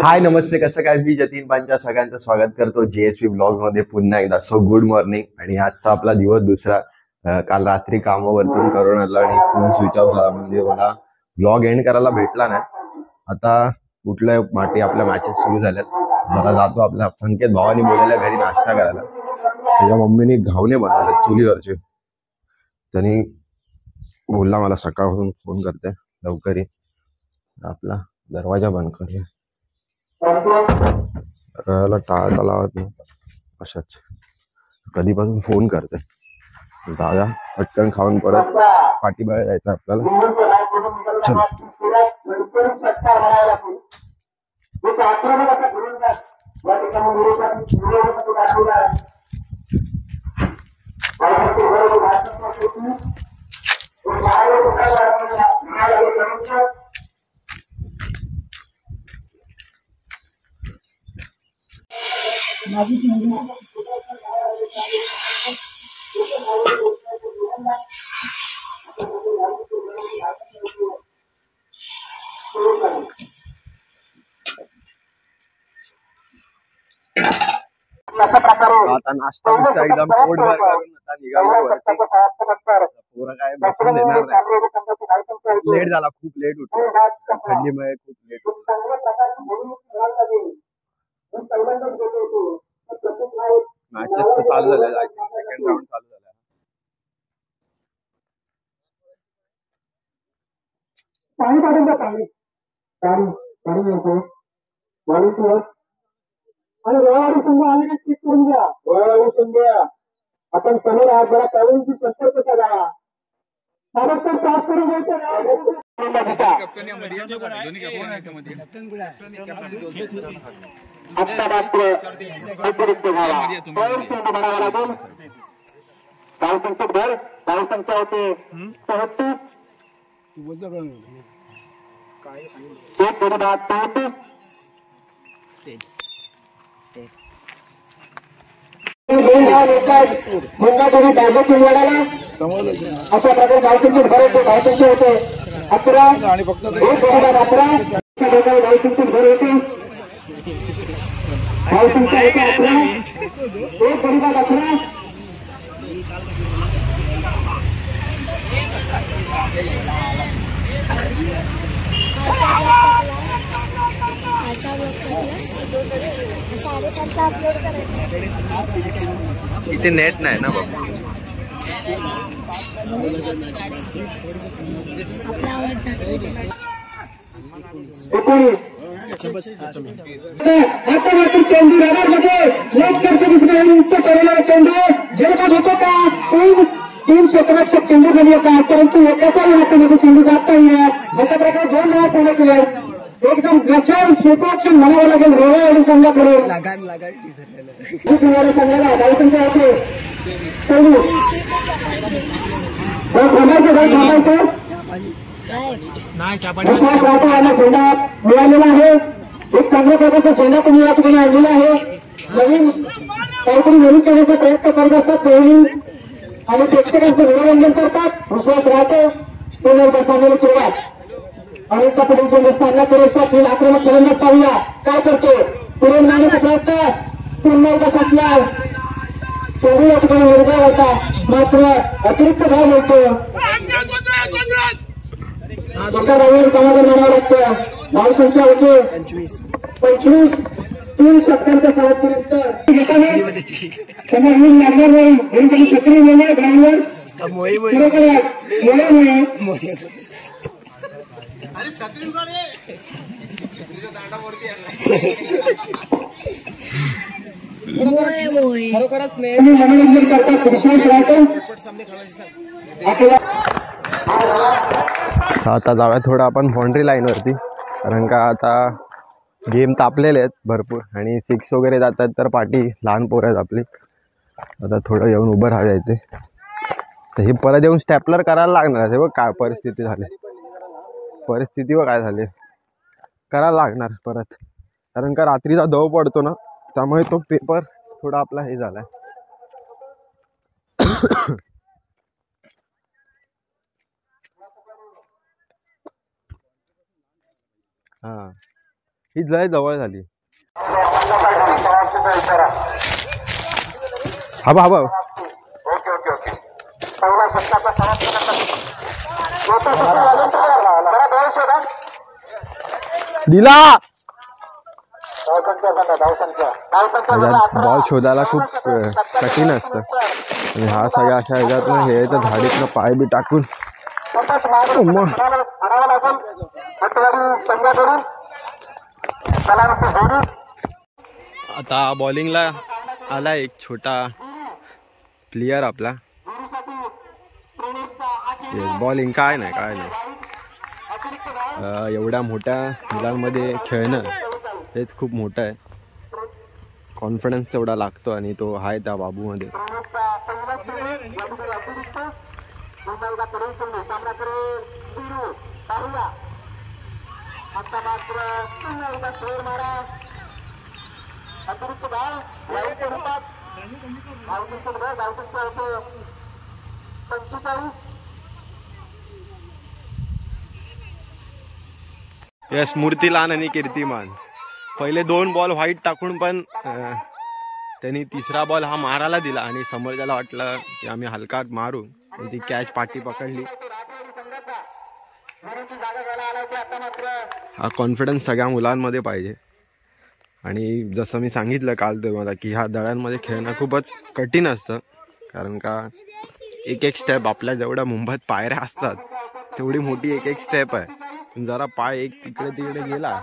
हाय नमस्ते, कसं काय? मी जतीन पांचा सगळ्यांचं स्वागत करतो जेएसपी ब्लॉग मध्ये पुन्हा एकदा. So good morning. आणि आजचा आपला दिवस दुसरा. काल रात्री कामावरतून करून आला आणि फोन स्विच ऑफ झाला, म्हणजे मला ब्लॉग एंड करायला भेटला नाही. आता कुठल्या माटी आपल्या मॅचेस सुरू झाल्यात. जरा जातो आपल्या संकेत भावानी बोलायला घरी नाश्ता करायला. त्याच्या मम्मीने घावणे बनवले चुलीवरचे. त्यांनी बोलला मला सकाळपासून फोन करते लवकर ये, आपला दरवाजा बंद करूया. टाळा लावत नाही अशाच कधीपासून फोन करते. जाऊया पटकन खाऊन परत पाठीबाहेर जायचं आपल्याला. चल आता नाश्ता बिस्ता एकदम पोटभर करून आता निघालो वरती. पोरं काय बसून देणार नाही. लेट झाला, खूप लेट उठलो थंडीमुळे, खूप लेट उठलो. मॅचेस तर चालू झाले, सेकंड राऊंड चालू झाला. आणि रविवारी संघ आले का चेक करून घ्या. रविवारी संघ आपण समोर आज जरा कळूनची संपर्क करा. सारखं पास करून घ्यायचं. आत्ता मात्र अतिरिक्त झाला. बनावा लागेल. धावसंख्या भर, धावसंख्या होते 36. एक गडी बाद 34. मंगाकडे बाजूतून लढाला अशा प्रकारे धावसंख्येत भर धावसंख्या होते 11. आणि फक्त 11 धावसंख्येत भर होते. धावसंख्या होते 11. एक गडी बाद 11. अपलोड करायचं. इथे नेट नाही ना बाबा. आपला आवाज जातो. आता मात्र चेंडू रडारमध्ये लेफ्टकडच्या दिशेने उंच करेला चेंडू झेलबाद होतो का? तीन क्षेत्ररक्षक चेंडू गेली होता, परंतु एकाच्या हातामध्ये चेंडू जात नाही. अशा प्रकारे 2 धावा पूर्ण केल्या. एकदम गचाळ क्षेत्ररक्षण म्हणावं लागेल रोवळवाडी संघाकडून. संघाला धावसंख्या होते चेंडू झेंडा मिळालेला आहे. एक चांगल्या प्रकारचा झेंडा तुम्ही या ठिकाणी आणलेला आहे. नवीन काहीतरी नवीन करण्याचा प्रयत्न करत असतात प्रेमी आणि प्रेक्षकांचं मनोरंजन करतात. विश्वास राहतो. पुन्हा एकदा सामन्याला सुरुवात. अनिलचा पुढील चेंडू सामना करू आक्रमक फलंदाज पाहूया काय करतो. पुढे मारण्याचा प्रयत्न पुन्हा एकदा फसला. चेंडू या ठिकाणी निर्धार होता, मात्र अतिरिक्त धाव मिळतो. एका धावेवर समाधान मानावं लागतं. धावसंख्या होते 25. 3 षटकांच्या सावधपर्यंत त्यांना वीज लागणार नाही. म्हणून त्यांनी छत्री नेल्या ग्राउंडवर. खरोखरच मनोरंजन करतात. विश्वास राहतो. आता जाऊया थोडं आपण बाउंड्री लाईन वरती, कारण का आता गेम तापलेले आहेत भरपूर आणि 6 वगैरे जातात तर पाठी लहान पोरं आहेत आपली. आता थोडं येऊन उभं राहायला येते. तर हे परत येऊन स्टॅपलर करायला लागणार आहे. बघ काय परिस्थिती झाली, परिस्थिती व काय झाली, करायला लागणार परत. कारण का रात्रीचा दव पडतो ना, त्यामुळे तो पेपर थोडा आपला हे झालाय. हाँ ही लय जवळ झाली. हवा हवा दिला. बॉल शोधायला खूप कठीण असतं आणि हा सगळ्या अशा ह्याच्यातनं हे तर झाडीतनं पाय बी टाकून आता बॉलिंगला आला एक छोटा प्लेयर आपला. बॉलिंग काय नाही एवढ्या मोठ्या मुलांमध्ये खेळणं हेच खूप मोठं आहे. कॉन्फिडन्स तेवढा लागतो आणि तो आहे त्या बाबूमध्ये. यस, मूर्तीलान आणि कीर्तिमान पहिले 2 बॉल व्हाईट टाकून पण त्यांनी तिसरा बॉल हा मारायला दिला आणि समोरच्याला वाटलं की आम्ही हलका मारू, ती कॅच पाठी पकडली. हा कॉन्फिडन्स सगळ्या मुलांमध्ये पाहिजे. आणि जसं मी सांगितलं काल तुम्हाला की ह्या दळांमध्ये खेळणं खूपच कठीण असतं, कारण का एक एक स्टेप आपल्या जेवढ्या मुंबईत पायऱ्या असतात तेवढी मोठी एक एक स्टेप आहे. जरा पाय एक तिकडे तिकडे गेला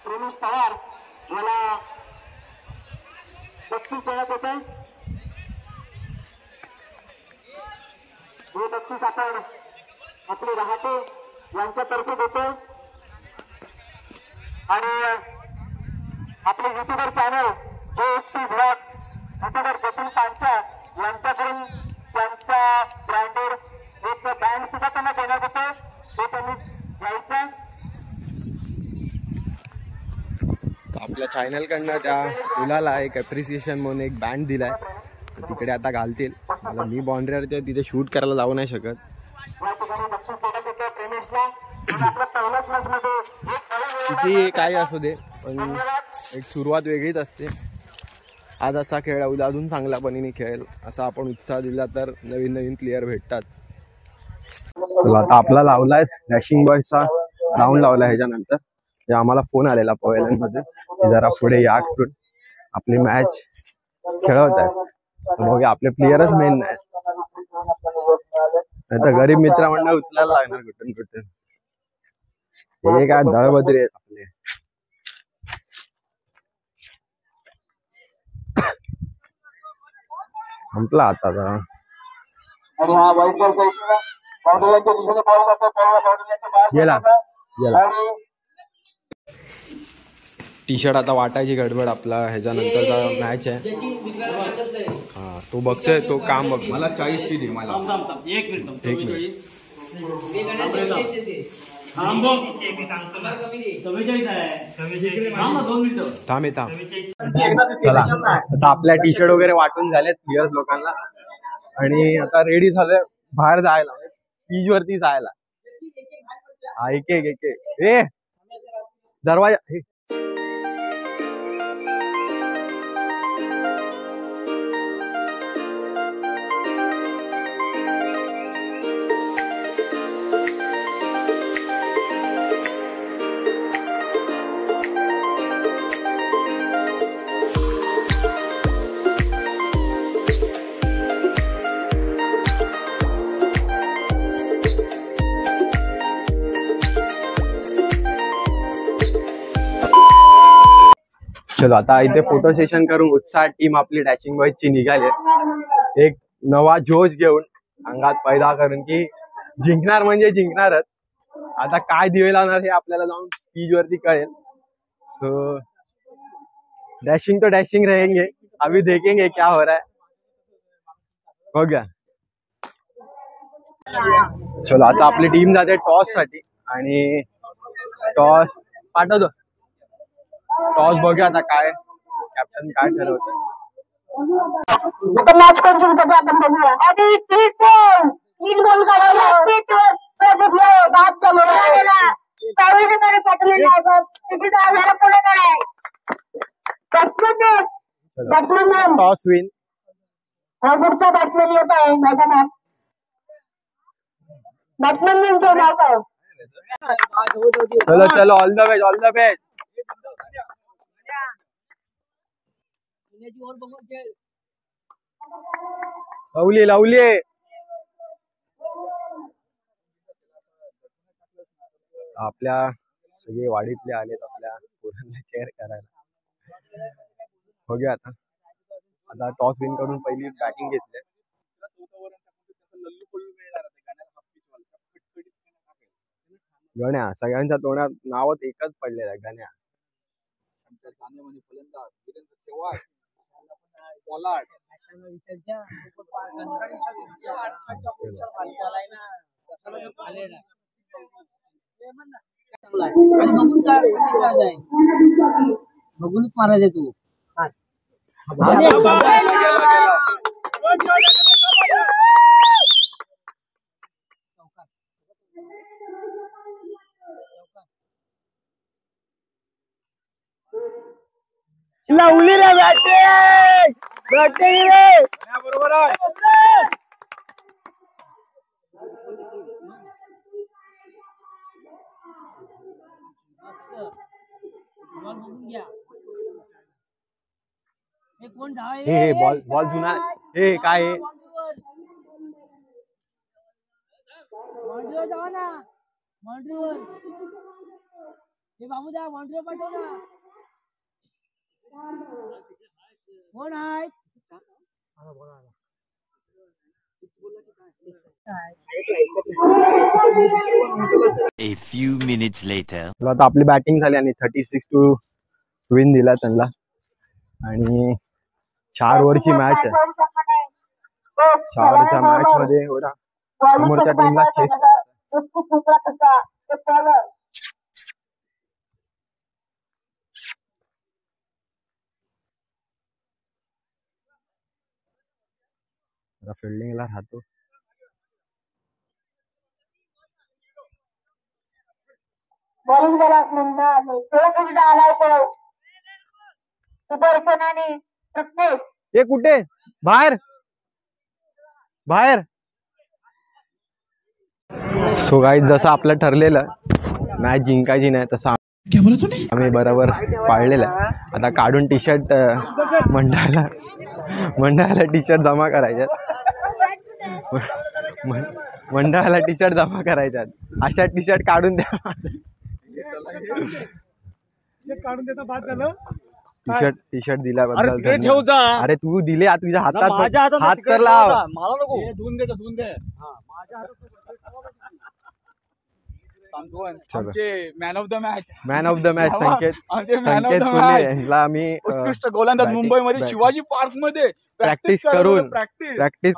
रमेश पवार याला 35 देण्यात होते. हे 35 आपण आपले रहाटे यांच्यातर्फे देतो आणि आपले YouTuber channel JSP blog YouTuber Jatin Pancha यांच्याकडून त्यांचा ब्रँडेड एक बँड सुद्धा त्यांना देण्यात होते. ते त्यांनी घ्यायचं. आपल्या चॅनल कडनं त्या मुलाला एक अप्रिसिएशन म्हणून एक बँड दिलाय, तिकडे आता घालतील. मला मी बाउंड्रीवरती तिथे शूट करायला जाऊ नाही शकत. किती काय असू दे पण एक सुरुवात वेगळीच असते. आज असा खेळ उद्या अजून चांगल्या पणीने खेळेल असा आपण उत्साह दिला तर नवीन नवीन प्लेयर भेटतात. आता आपला लावलाय डॅशिंग बॉयचा राऊंड लावला. ह्याच्यानंतर आम्हाला फोन आलेला पवेलियनमध्ये जरा पुढे या करून आपली मॅच खेळवत आहेत. बघूया, आपले प्लेयरच मेन नाही तर गरीब मित्र मंडळ उचलायला लागणार कुठून कुठून. हे काय दळबद्री आहेत आपले. संपला आता जरा. गेला गेला. टी शर्ट आता वाटायची गडबड. आपला ह्याच्यानंतरचा मॅच आहे. हा, तो बघतोय, तो काम बघ. मला 40ची दे. मला एक मिनिट. थांब येता. चला आता आपल्या टी शर्ट वगैरे वाटून झालेत प्लेयर्स लोकांना आणि आता रेडी झालोय बाहेर जायला, पीच वरती जायला. एक एक एक ए दरवाजा. चलो आता इथे फोटो सेशन करून उत्साह टीम आपली डॅशिंग बॉयजची निघाली. एक नवा जोश घेऊन अंगात पैदा करून की जिंकणार म्हणजे जिंकणारच. आता काय दिवे लावणार हे आपल्याला जाऊन पीच वरती कळेल. सो डॅशिंग तो डॅशिंग रहेंगे, अभी देखेंगे क्या हो रहा है. हो गया. चलो आता आपली टीम जाते टॉस साठी आणि टॉस पाठवतो. टॉस बघूया आता काय कॅप्टन काय ठरवतं. आता मॅच कोण जिंकतो आपण बघूया. आधी 3 गोल काढायला बाद झालेला त्यावेळी पाठवलेला पुढे काय बॅट्समॅन टॉस विन. हा पुढचा बॅट्समॅन येत आहे मैदानात. बॅट्समॅन नेमके नाव काय? चलो चलो all the best all the best. लावली लावली. आपल्या सगळे वाडीतले आलेत आपल्या पोरांना चेअर करायला. बघूया आता. आता टॉस विन करून पहिली बॅटिंग घेतली. गण्या सगळ्यांच्या तोंडात नावच एकच पडलेलं आहे गण्या. बघूनच मारायचं तू. लावली रे बॅटिंग बॅटिंग रे. बरोबर आहे. हे बॉल बॉल जुना. हे काय मांडीवर जावा ना. मांडीवर हे बाबू द्या. मांडीवर पाठव ना. कोण आहे? A few minutes later. आता आपली बॅटिंग झाली आणि 36 विन दिला त्यांना. आणि 4 ओव्हरची मॅच आहे. 4 ओव्हरच्या मॅच मध्ये एवढा समोरच्या टीमला चेस फिल्डिंगला राहतो. बॉलिंग करा म्हणून आलाय तो सुदर्शनाने प्रत्येक. हे कुठे बाहेर बाहेर. सो गाईज जसं आपलं ठरलेलं मॅच जिंकायची नाही तसं आम्ही बरोबर पाळलेलं आहे. आता काढून टी शर्ट मंडळाला टी शर्ट जमा करायच्यात. मंडळाला टी शर्ट जमा करायच्यात. अशा टी शर्ट काढून द्या. काढून देता बाद झालं. टी शर्ट दिल्याबद्दल. अरे तू दिले तुझ्या हातात हात तर लाव. मला नको. धुवून दे धुवून दे. मॅन ऑफ द मॅच संकेत कोल्हे यांना आम्ही उत्कृष्ट गोलंदाज मुंबईमध्ये शिवाजी पार्क मध्ये प्रॅक्टिस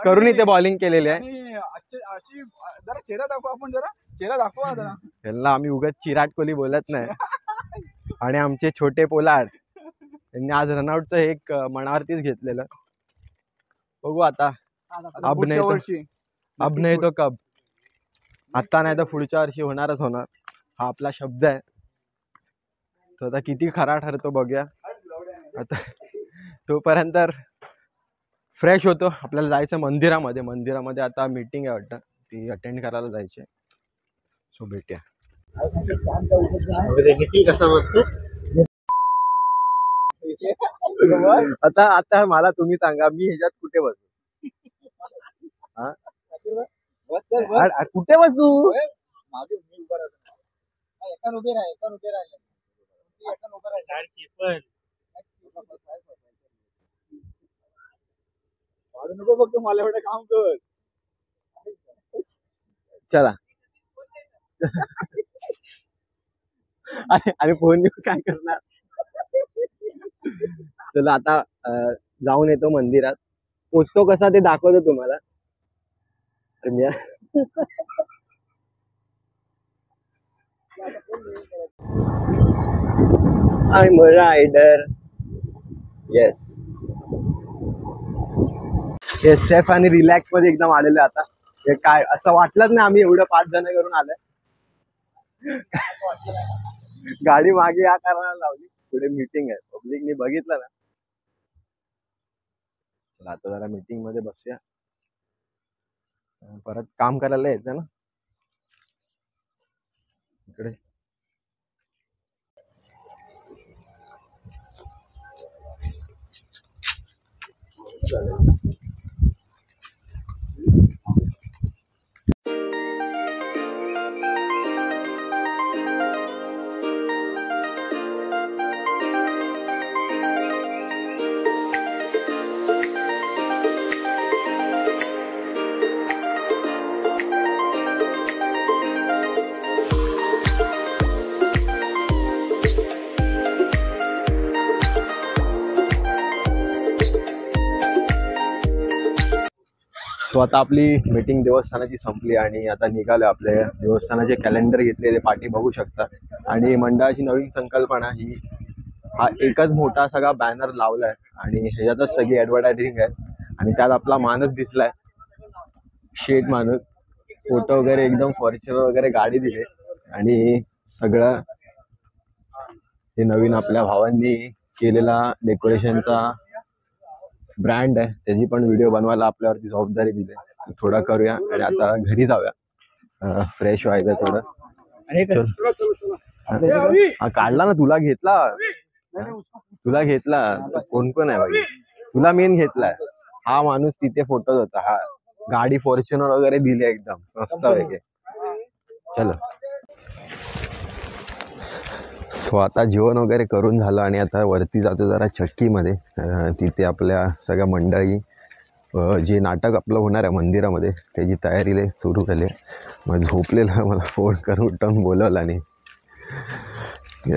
करून इथे बॉलिंग केलेली आहे. अशी जरा चेहरा दाखवा. आपण जरा चेहरा दाखवा. त्यांना आम्ही उगाच चिराट कोहली बोलत नाही. आणि आमचे छोटे पोलार्ड त्यांनी आज रनआउटचं एक मनावरतीच घेतलेलं. बघू आता अब नाही तो कब. आता नाही तर पुढच्या वर्षी होणारच होणार. हा आपला शब्द आहे. तो आता किती खरा ठरतो बघूया. आता तोपर्यंत फ्रेश होतो. आपल्याला जायचं मंदिरामध्ये आता मीटिंग आहे वाटतं. ती अटेंड करायला जायची. सो भेटूया. आता मला तुम्ही सांगा मी ह्याच्यात कुठे बसू. कुठे बसू. नको फक्त मला एवढं काम कर. चला. आणि फोन घेऊन काय करणार. चला आता जाऊन येतो मंदिरात. पोचतो कसा ते दाखवतो तुम्हाला. I'm a rider. Yes yes, safe आणि रिलॅक्स मध्ये एकदम आलेले आता. हे काय असं वाटलंच नाही आम्ही एवढं 5 जण करून आलोय. गाडी मागे या कारणाला लावली, पुढे मीटिंग आहे. पब्लिकनी बघितलं ना. चला आता जरा मीटिंग मध्ये बसूया, परत काम करायला यायचं ना इकडे. सो आता आपली मीटिंग देवस्थानाची संपली आणि आता निघालो. आपल्या देवस्थानाचे कॅलेंडर घेतलेले पाठी बघू शकता. आणि मंडळाची नवीन संकल्पना ही हा एकच मोठा सगळा बॅनर लावलाय आणि ह्याच्यातच सगळी ॲडव्हर्टायझिंग आहे. आणि त्यात आपला माणूस दिसलाय, शेठ माणूस. फोटो वगैरे एकदम फॉर्च्युनर वगैरे गाडी दिले आणि सगळं हे नवीन आपल्या भावांनी केलेला डेकोरेशनचा ब्रँड आहे. त्याची पण व्हिडिओ बनवायला आपल्यावरती जबाबदारी दिली. थोडा करूया आणि आता घरी जाऊया, फ्रेश व्हायचं थोडं. हा काढला ना, तुला घेतला, तुला घेतला. कोण कोण आहे बाई, तुला मेन घेतलाय. हा माणूस तिथे फोटोज होता. हा गाडी फॉर्च्युनर वगैरे दिली एकदम मस्त वगैरे. चलो सो आता जेवण वगैरे करून झालं आणि आता वरती जातो जरा चक्कीमध्ये. तिथे आपल्या सगळ्या मंडळी जे नाटक आपलं होणार आहे मंदिरामध्ये त्याची तयारी सुरू झाली. मग झोपलेला मला फोन करून उठवून बोलवला आणि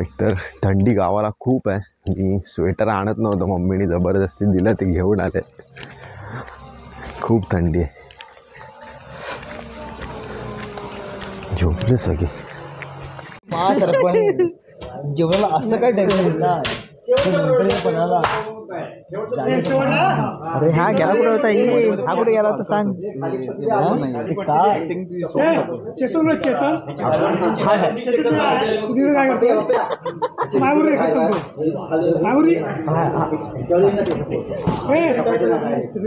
एकतर थंडी गावाला खूप आहे. मी स्वेटर आणत नव्हतं, मम्मीने जबरदस्ती दिलं ते घेऊन आले. खूप थंडी आहे. झोपले सगळे. जेवणाला असं काय टेन्शन ना. अरे हा गेला कुठे होता, हा कुठे गेला होता सांग.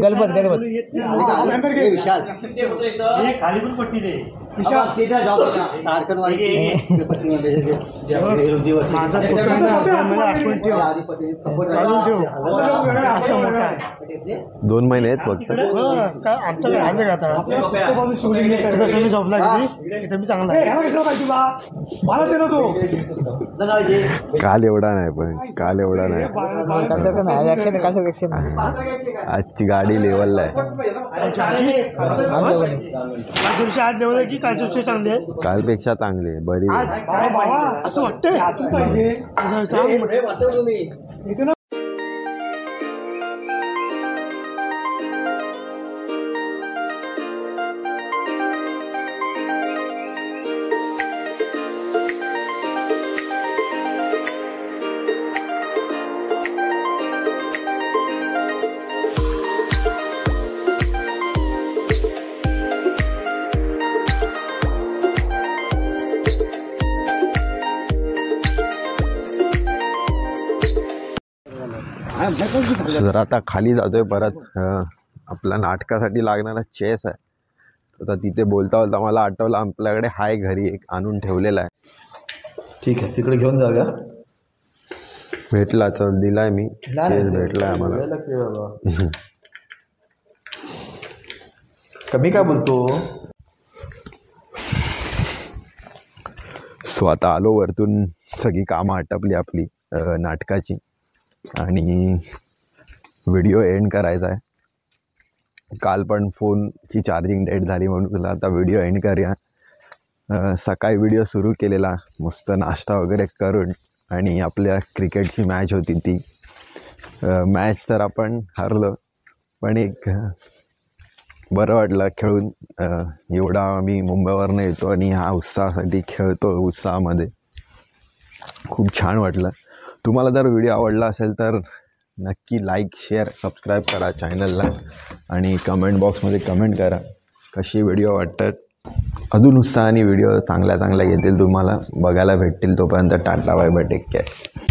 गणपत दोन महिने आहेत फक्त. काल एवढा नाही, पण काल एवढा नाही. आजची गाडी लेवलला आहे. कालपेक्षा चांगली आहे, बरी असं वाटतंय. जर आता खाली जातोय परत. आपल्या नाटकासाठी लागणारा चेस आहे. आता तिथे बोलता बोलता मला आठवलं आपल्याकडे हाय घरी एक आणून ठेवलेला आहे. ठीक आहे, तिकडे घेऊन जाऊया. भेटला, चल दिलाय मी. चेस भेटलाय आम्हाला. कमी काय बोलतो. सो आता आलो वरतून, सगळी कामं आटपली आपली नाटकाची आणि व्हिडिओ एंड करायचा आहे. काल पण फोनची चार्जिंग डेड झाली म्हणून तुला आता व्हिडिओ एंड करूया. सकाळी व्हिडिओ सुरू केलेला मस्त नाश्ता वगैरे करून आणि आपल्या क्रिकेटची मॅच होती ती मॅच तर आपण हरलो, पण एक बरं वाटलं खेळून. एवढा मी मुंबईवरनं येतो आणि ह्या उत्साहासाठी खेळतो, उत्साहामध्ये खूप छान वाटलं. तुम्हाला जर व्हिडिओ आवडला असेल तर नक्की लाईक, शेअर, सबस्क्राईब करा चॅनलला आणि कमेंट बॉक्समध्ये कमेंट करा कशी व्हिडिओ वाटतात. अजून उत्साहाने व्हिडिओ चांगल्या येतील, तुम्हाला बघायला भेटतील. तोपर्यंत tata, bye bye, take care.